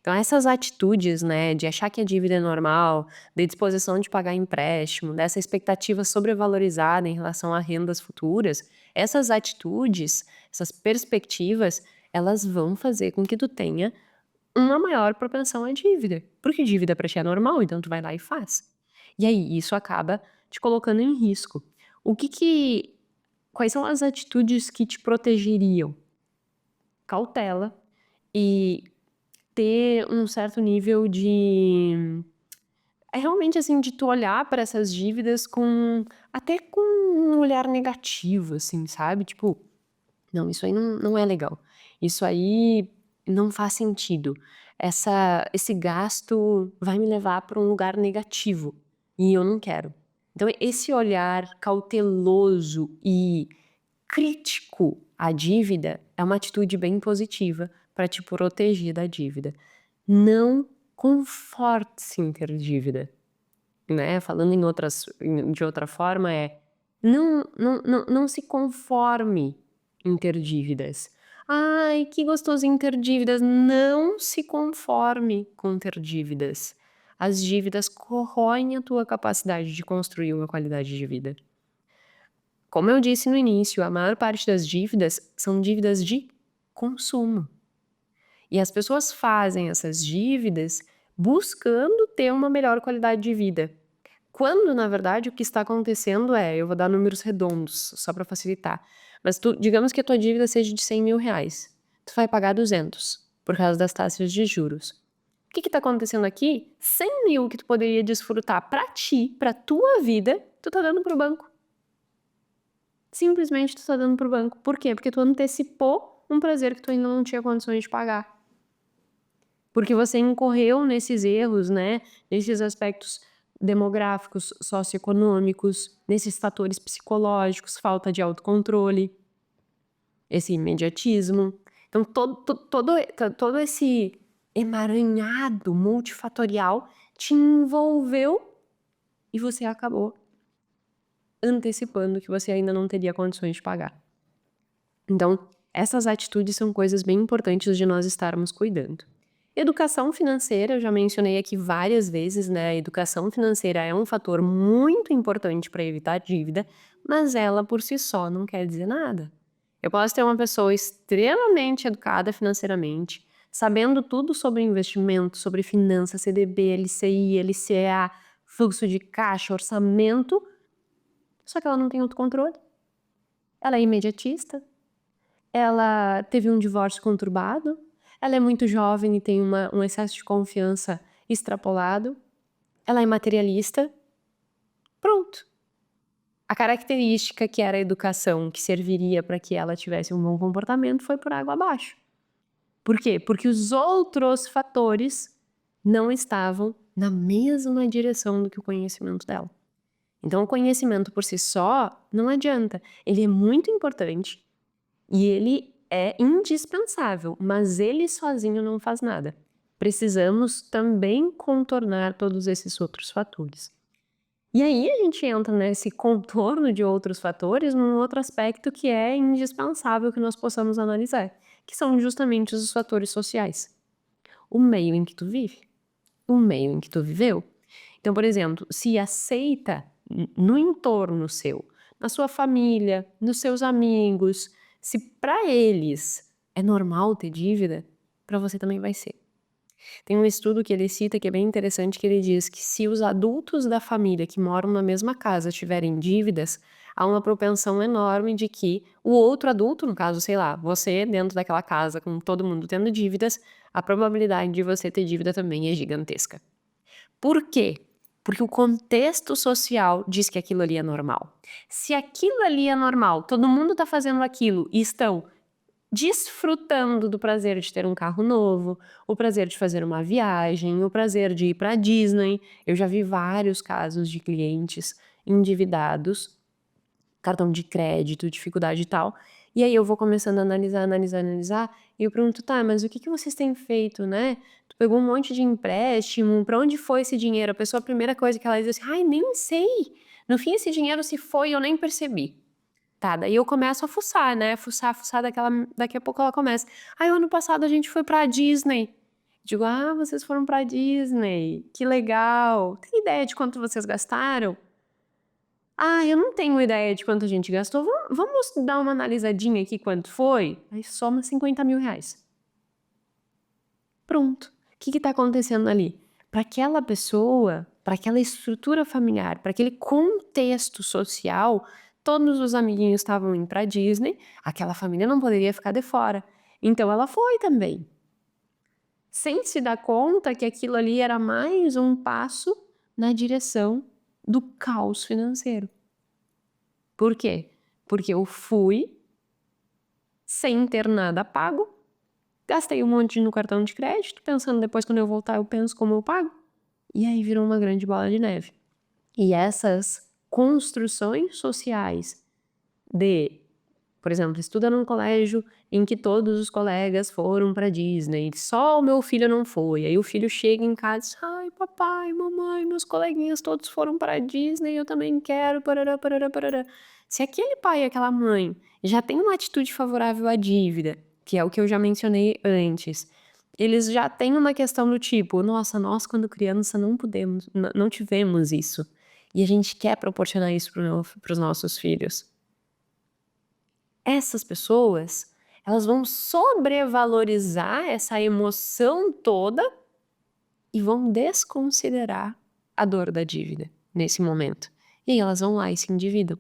Então essas atitudes, né, de achar que a dívida é normal, de disposição de pagar empréstimo, dessa expectativa sobrevalorizada em relação a rendas futuras, essas atitudes, essas perspectivas, elas vão fazer com que tu tenha uma maior propensão à dívida, porque dívida pra ti é normal, então tu vai lá e faz. E aí isso acaba te colocando em risco. O que que Quais são as atitudes que te protegeriam? Cautela e ter um certo nível de realmente, assim, de tu olhar para essas dívidas com um olhar negativo, assim, sabe, tipo: "Não, isso aí não é legal. Isso aí não faz sentido. Esse gasto vai me levar para um lugar negativo, e eu não quero". Então esse olhar cauteloso e crítico à dívida é uma atitude bem positiva para te proteger da dívida. Não conforte-se em ter dívida, né, falando de outra forma não se conforme em ter dívidas. "Ai, que gostosinho ter dívidas", não se conforme com ter dívidas. As dívidas corroem a tua capacidade de construir uma qualidade de vida. Como eu disse no início, a maior parte das dívidas são dívidas de consumo. E as pessoas fazem essas dívidas buscando ter uma melhor qualidade de vida. Quando, na verdade, o que está acontecendo eu vou dar números redondos, só para facilitar, mas digamos que a tua dívida seja de R$ 100.000, tu vai pagar 200 por causa das taxas de juros. O que está acontecendo aqui? 100.000 que tu poderia desfrutar para ti, para tua vida, tu tá dando pro banco. Simplesmente tu tá dando pro banco. Por quê? Porque tu antecipou um prazer que tu ainda não tinha condições de pagar. Porque você incorreu nesses erros, né, nesses aspectos demográficos, socioeconômicos, nesses fatores psicológicos, falta de autocontrole, esse imediatismo. Então todo esse emaranhado multifatorial te envolveu e você acabou antecipando que você ainda não teria condições de pagar. Então, essas atitudes são coisas bem importantes de nós estarmos cuidando. Educação financeira, eu já mencionei aqui várias vezes, né? A educação financeira é um fator muito importante para evitar dívida, mas ela por si só não quer dizer nada. Eu posso ter uma pessoa extremamente educada financeiramente, sabendo tudo sobre investimento, sobre finanças, CDB, LCI, LCA, fluxo de caixa, orçamento, só que ela não tem autocontrole. Ela é imediatista, ela teve um divórcio conturbado, ela é muito jovem e tem um excesso de confiança extrapolado, ela é materialista, pronto. A característica que era a educação, que serviria para que ela tivesse um bom comportamento, foi por água abaixo. Por quê? Porque os outros fatores não estavam na mesma direção do que o conhecimento dela. Então o conhecimento por si só não adianta, ele é muito importante, e ele é indispensável, mas ele sozinho não faz nada. Precisamos também contornar todos esses outros fatores. E aí a gente entra nesse contorno de outros fatores num outro aspecto que é indispensável que nós possamos analisar, que são justamente os fatores sociais. O meio em que tu vive, o meio em que tu viveu. Então, por exemplo, se aceita no entorno seu, na sua família, nos seus amigos, se para eles é normal ter dívida, para você também vai ser. Tem um estudo que ele cita que é bem interessante, que ele diz que se os adultos da família que moram na mesma casa tiverem dívidas, há uma propensão enorme de que o outro adulto, no caso, sei lá, você dentro daquela casa com todo mundo tendo dívidas, a probabilidade de você ter dívida também é gigantesca. Por quê? Porque o contexto social diz que aquilo ali é normal. Se aquilo ali é normal, todo mundo está fazendo aquilo e estão desfrutando do prazer de ter um carro novo, o prazer de fazer uma viagem, o prazer de ir para Disney. Eu já vi vários casos de clientes endividados, cartão de crédito, dificuldade e tal. E aí eu vou começando a analisar, e eu pergunto: "Tá, mas o que que vocês têm feito, né? Tu pegou um monte de empréstimo, pra onde foi esse dinheiro?" A pessoa, a primeira coisa que ela diz assim: "Ai, nem sei. No fim esse dinheiro se foi, eu nem percebi." Tá, daí eu começo a fuçar, né, fuçar, daqui a pouco ela começa: "Ai, o ano passado a gente foi pra Disney." Digo: "Ah, vocês foram pra Disney, que legal. Tem ideia de quanto vocês gastaram?". "Ah, eu não tenho ideia de quanto a gente gastou, vamos dar uma analisadinha aqui quanto foi?". Aí soma R$ 50.000. Pronto. O que está acontecendo ali? Para aquela pessoa, para aquela estrutura familiar, para aquele contexto social, todos os amiguinhos estavam indo pra Disney, aquela família não poderia ficar de fora. Então ela foi também, sem se dar conta que aquilo ali era mais um passo na direção do caos financeiro. Por quê? Porque eu fui sem ter nada pago, gastei um monte no cartão de crédito, pensando depois quando eu voltar eu penso como eu pago, e aí virou uma grande bola de neve. E essas construções sociais de, por exemplo, estuda num colégio em que todos os colegas foram pra Disney, só o meu filho não foi. Aí o filho chega em casa e diz: "Ai, papai, mamãe, meus coleguinhas todos foram pra Disney, eu também quero, parará, parará, parará". Se aquele pai e aquela mãe já têm uma atitude favorável à dívida, que é o que eu já mencionei antes, eles já têm uma questão do tipo: "Nossa, nós quando criança não pudemos, não tivemos isso, e a gente quer proporcionar isso para os nossos filhos". Essas pessoas, elas vão sobrevalorizar essa emoção toda e vão desconsiderar a dor da dívida nesse momento. E aí elas vão lá e se endividam.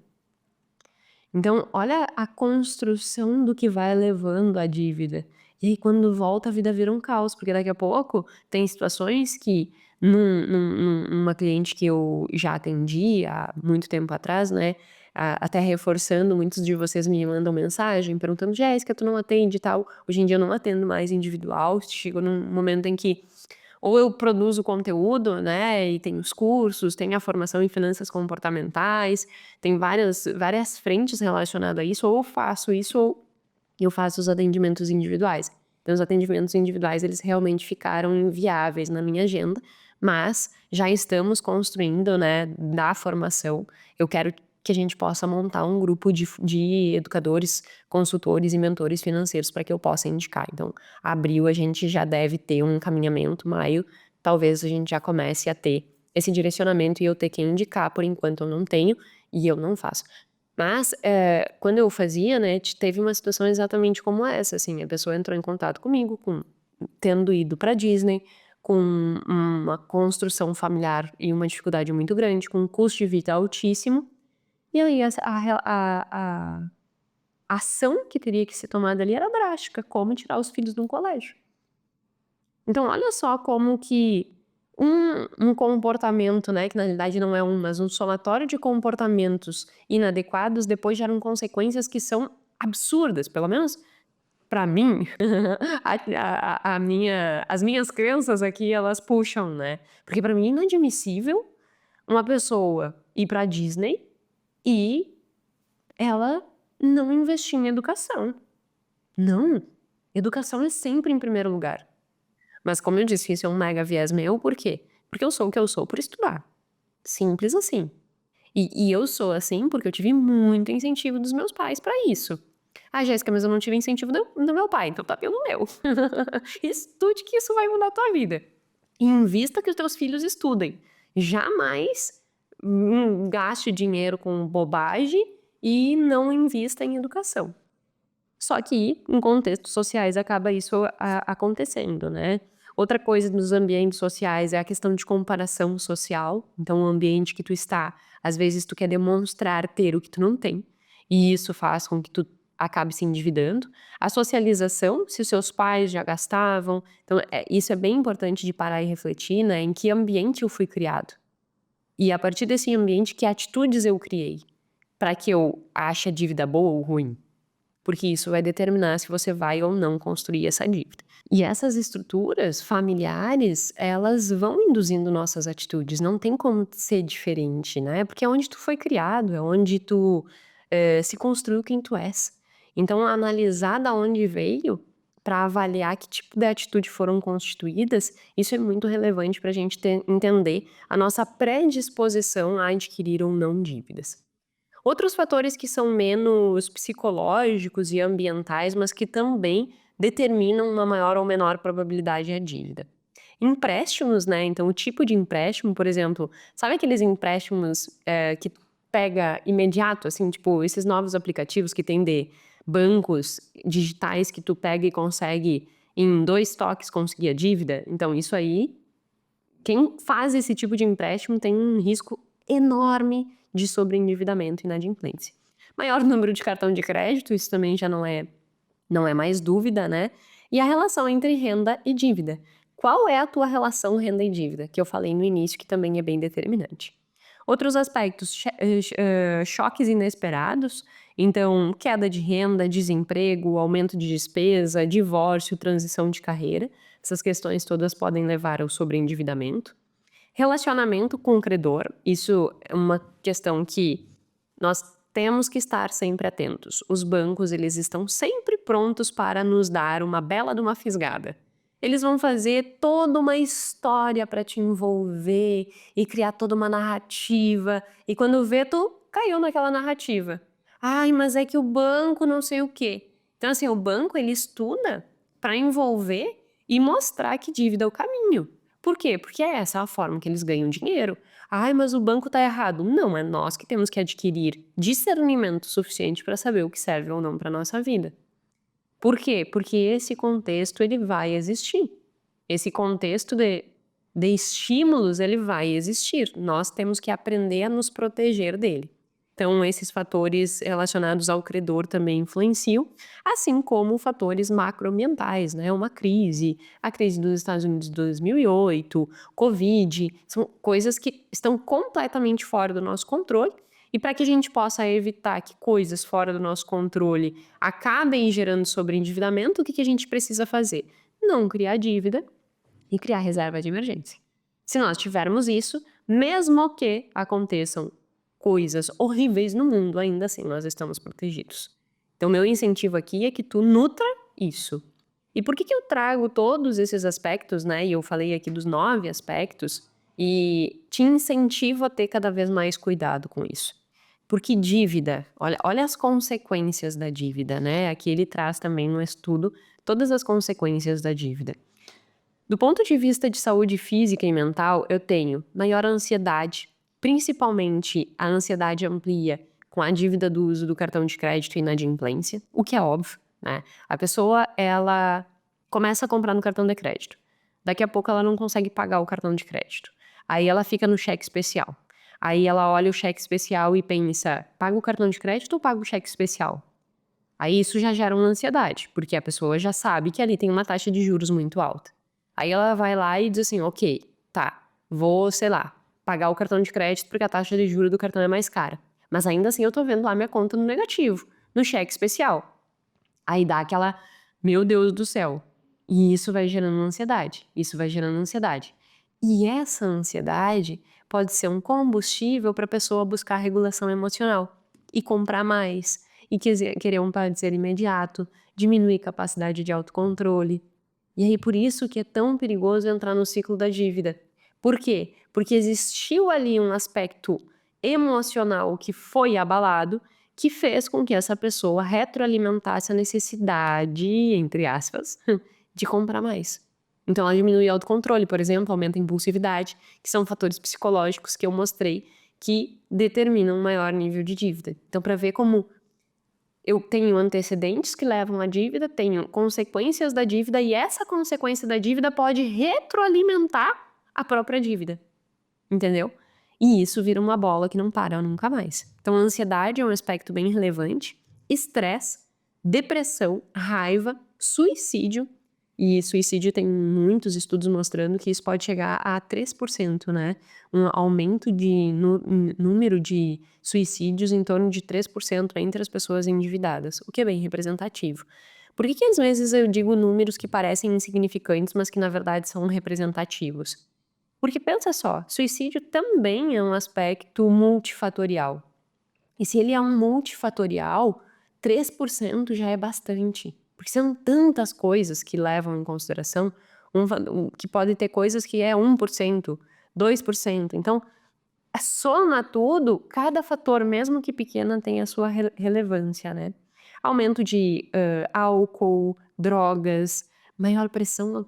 Então, olha a construção do que vai levando à dívida. E aí, quando volta, a vida vira um caos, porque daqui a pouco tem situações que, numa cliente que eu já atendi há muito tempo atrás, né? Até reforçando, muitos de vocês me mandam mensagem perguntando: Jéssica, tu não atende e tal? Hoje em dia eu não atendo mais individual, chegou num momento em que ou eu produzo conteúdo, né, e tem os cursos, tem a formação em finanças comportamentais, tem várias frentes relacionadas a isso, ou eu faço isso ou eu faço os atendimentos individuais. Então os atendimentos individuais, eles realmente ficaram inviáveis na minha agenda, mas já estamos construindo, né, da formação. Eu quero que a gente possa montar um grupo de educadores, consultores e mentores financeiros para que eu possa indicar. Então, abril a gente já deve ter um encaminhamento, maio talvez a gente já comece a ter esse direcionamento e eu ter que indicar, por enquanto eu não tenho e eu não faço. Mas, quando eu fazia, né, teve uma situação exatamente como essa, assim, a pessoa entrou em contato comigo tendo ido pra Disney, com uma construção familiar e uma dificuldade muito grande, com um custo de vida altíssimo, e aí a ação que teria que ser tomada ali era drástica, como tirar os filhos de um colégio. Então olha só como que um comportamento, né, que na realidade não é mas um somatório de comportamentos inadequados depois geram consequências que são absurdas, pelo menos pra mim, as minhas crenças aqui elas puxam, né, porque pra mim é inadmissível uma pessoa ir pra Disney e ela não investir em educação. Não, educação é sempre em primeiro lugar. Mas como eu disse, isso é um mega viés meu, por quê? Porque eu sou o que eu sou por estudar. Simples assim. E eu sou assim porque eu tive muito incentivo dos meus pais pra isso. "Ah, Jéssica, mas eu não tive incentivo do meu pai, então tá pelo meu". Estude que isso vai mudar a tua vida. Invista que os teus filhos estudem. Jamais, gaste dinheiro com bobagem e não invista em educação. Só que em contextos sociais acaba isso acontecendo, né. Outra coisa nos ambientes sociais é a questão de comparação social, então o ambiente que tu está, às vezes tu quer demonstrar ter o que tu não tem, e isso faz com que tu acabe se endividando. A socialização, se os seus pais já gastavam, então, isso é bem importante de parar e refletir, né, em que ambiente eu fui criado. E a partir desse ambiente, que atitudes eu criei, para que eu ache a dívida boa ou ruim. Porque isso vai determinar se você vai ou não construir essa dívida. E essas estruturas familiares, elas vão induzindo nossas atitudes, não tem como ser diferente, né, porque é onde tu foi criado, é onde tu, se construiu quem tu és. Então analisar da onde veio, para avaliar que tipo de atitude foram constituídas, isso é muito relevante para a gente entender a nossa predisposição a adquirir ou não dívidas. Outros fatores que são menos psicológicos e ambientais, mas que também determinam uma maior ou menor probabilidade à dívida. Empréstimos, né? Então, o tipo de empréstimo, por exemplo, sabe aqueles empréstimos que pega imediato, assim, tipo, esses novos aplicativos que tem de bancos digitais que tu pega e consegue em 2 toques conseguir a dívida? Então, isso aí, quem faz esse tipo de empréstimo tem um risco enorme de sobreendividamento e inadimplência. Maior número de cartão de crédito, isso também já não é mais dúvida, né? E a relação entre renda e dívida. Qual é a tua relação renda e dívida? Que eu falei no início que também é bem determinante. Outros aspectos, choques inesperados, então queda de renda, desemprego, aumento de despesa, divórcio, transição de carreira. Essas questões todas podem levar ao sobreendividamento. Relacionamento com o credor, isso é uma questão que nós temos que estar sempre atentos. Os bancos, eles estão sempre prontos para nos dar uma bela de uma fisgada. Eles vão fazer toda uma história para te envolver e criar toda uma narrativa. E quando vê, tu caiu naquela narrativa. Ai, mas é que o banco não sei o quê. Então, assim, o banco, ele estuda para envolver e mostrar que dívida é o caminho. Por quê? Porque é essa a forma que eles ganham dinheiro. Ai, mas o banco tá errado. Não, é nós que temos que adquirir discernimento suficiente para saber o que serve ou não para nossa vida. Por quê? Porque esse contexto ele vai existir. Esse contexto de estímulos ele vai existir. Nós temos que aprender a nos proteger dele. Então, esses fatores relacionados ao credor também influenciam, assim como fatores macroambientais, né? Uma crise, a crise dos Estados Unidos de 2008, Covid, são coisas que estão completamente fora do nosso controle. E para que a gente possa evitar que coisas fora do nosso controle acabem gerando sobreendividamento, o que a gente precisa fazer? Não criar dívida e criar reserva de emergência. Se nós tivermos isso, mesmo que aconteçam coisas horríveis no mundo, ainda assim nós estamos protegidos. Então, meu incentivo aqui é que tu nutra isso. E por que eu trago todos esses aspectos, né? E eu falei aqui dos 9 aspectos, e te incentivo a ter cada vez mais cuidado com isso. Porque dívida, olha as consequências da dívida, né? Aqui ele traz também no estudo todas as consequências da dívida. Do ponto de vista de saúde física e mental, eu tenho maior ansiedade, principalmente a ansiedade amplia com a dívida do uso do cartão de crédito e inadimplência, o que é óbvio, né? A pessoa, ela começa a comprar no cartão de crédito. Daqui a pouco ela não consegue pagar o cartão de crédito. Aí ela fica no cheque especial. Aí ela olha o cheque especial e pensa, paga o cartão de crédito ou paga o cheque especial? Aí isso já gera uma ansiedade, porque a pessoa já sabe que ali tem uma taxa de juros muito alta. Aí ela vai lá e diz assim, ok, tá, vou, sei lá, pagar o cartão de crédito porque a taxa de juros do cartão é mais cara. Mas ainda assim eu tô vendo lá minha conta no negativo, no cheque especial. Aí dá aquela, meu Deus do céu. E isso vai gerando ansiedade, isso vai gerando ansiedade. E essa ansiedade pode ser um combustível para a pessoa buscar regulação emocional e comprar mais, e querer um prazer imediato, diminuir capacidade de autocontrole. E aí por isso que é tão perigoso entrar no ciclo da dívida. Por quê? Porque existiu ali um aspecto emocional que foi abalado, que fez com que essa pessoa retroalimentasse a necessidade, entre aspas, de comprar mais. Então ela diminui o autocontrole, por exemplo, aumenta a impulsividade, que são fatores psicológicos que eu mostrei que determinam um maior nível de dívida. Então, para ver como eu tenho antecedentes que levam à dívida, tenho consequências da dívida e essa consequência da dívida pode retroalimentar a própria dívida, entendeu? E isso vira uma bola que não para nunca mais. Então, a ansiedade é um aspecto bem relevante, estresse, depressão, raiva, suicídio. E suicídio tem muitos estudos mostrando que isso pode chegar a 3%, né? Um aumento de número de suicídios em torno de 3% entre as pessoas endividadas, o que é bem representativo. Por que às vezes eu digo números que parecem insignificantes, mas que na verdade são representativos? Porque pensa só, suicídio também é um aspecto multifatorial. E se ele é um multifatorial, 3% já é bastante. Porque são tantas coisas que levam em consideração, que pode ter coisas que é 1%, 2%. Então, soma tudo, cada fator, mesmo que pequeno, tem a sua relevância, né? Aumento de álcool, drogas, maior pressão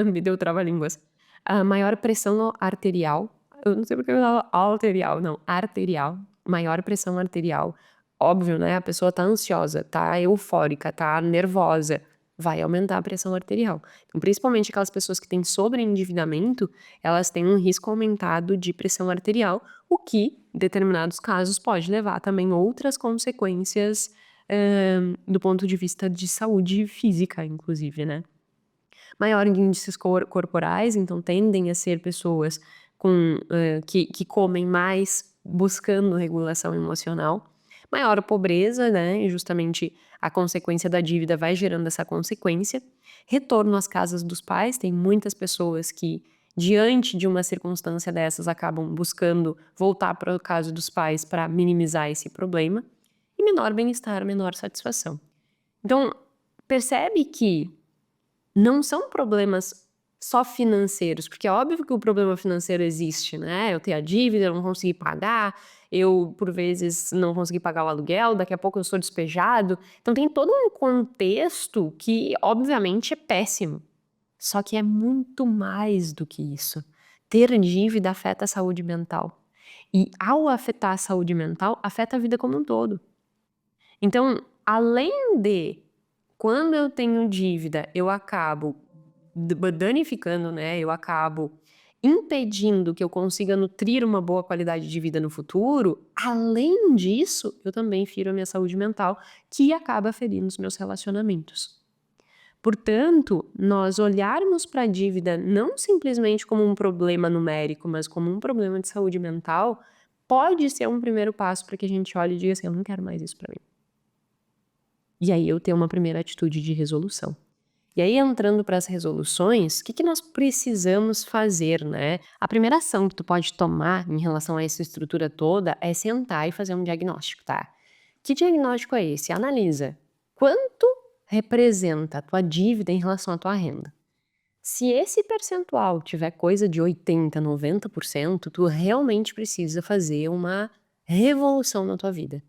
Me deu trava-línguas. A maior pressão arterial, eu não sei porque eu falo arterial, não, arterial, maior pressão arterial. Óbvio, né, a pessoa tá ansiosa, tá eufórica, tá nervosa, vai aumentar a pressão arterial. Então, principalmente aquelas pessoas que têm sobreendividamento, elas têm um risco aumentado de pressão arterial, o que, em determinados casos, pode levar também outras consequências, do ponto de vista de saúde física, inclusive, né. Maior em índices corporais, então tendem a ser pessoas com, que comem mais, buscando regulação emocional. Maior pobreza, né, e justamente a consequência da dívida vai gerando essa consequência. Retorno às casas dos pais, tem muitas pessoas que, diante de uma circunstância dessas, acabam buscando voltar para o caso dos pais para minimizar esse problema. E menor bem-estar, menor satisfação. Então, percebe que não são problemas só financeiros, porque é óbvio que o problema financeiro existe, né, eu tenho a dívida, eu não consegui pagar, eu, por vezes, não consegui pagar o aluguel, daqui a pouco eu sou despejado. Então tem todo um contexto que, obviamente, é péssimo. Só que é muito mais do que isso. Ter dívida afeta a saúde mental. E ao afetar a saúde mental, afeta a vida como um todo. Então, além de quando eu tenho dívida, eu acabo danificando, né, eu acabo impedindo que eu consiga nutrir uma boa qualidade de vida no futuro, além disso, eu também firo a minha saúde mental, que acaba ferindo os meus relacionamentos. Portanto, nós olharmos para a dívida não simplesmente como um problema numérico, mas como um problema de saúde mental, pode ser um primeiro passo para que a gente olhe e diga assim: "Eu não quero mais isso para mim". E aí eu ter uma primeira atitude de resolução. E aí entrando para as resoluções, o que nós precisamos fazer, né? A primeira ação que tu pode tomar em relação a essa estrutura toda é sentar e fazer um diagnóstico, tá? Que diagnóstico é esse? Analisa quanto representa a tua dívida em relação à tua renda. Se esse percentual tiver coisa de 80, 90%, tu realmente precisa fazer uma revolução na tua vida.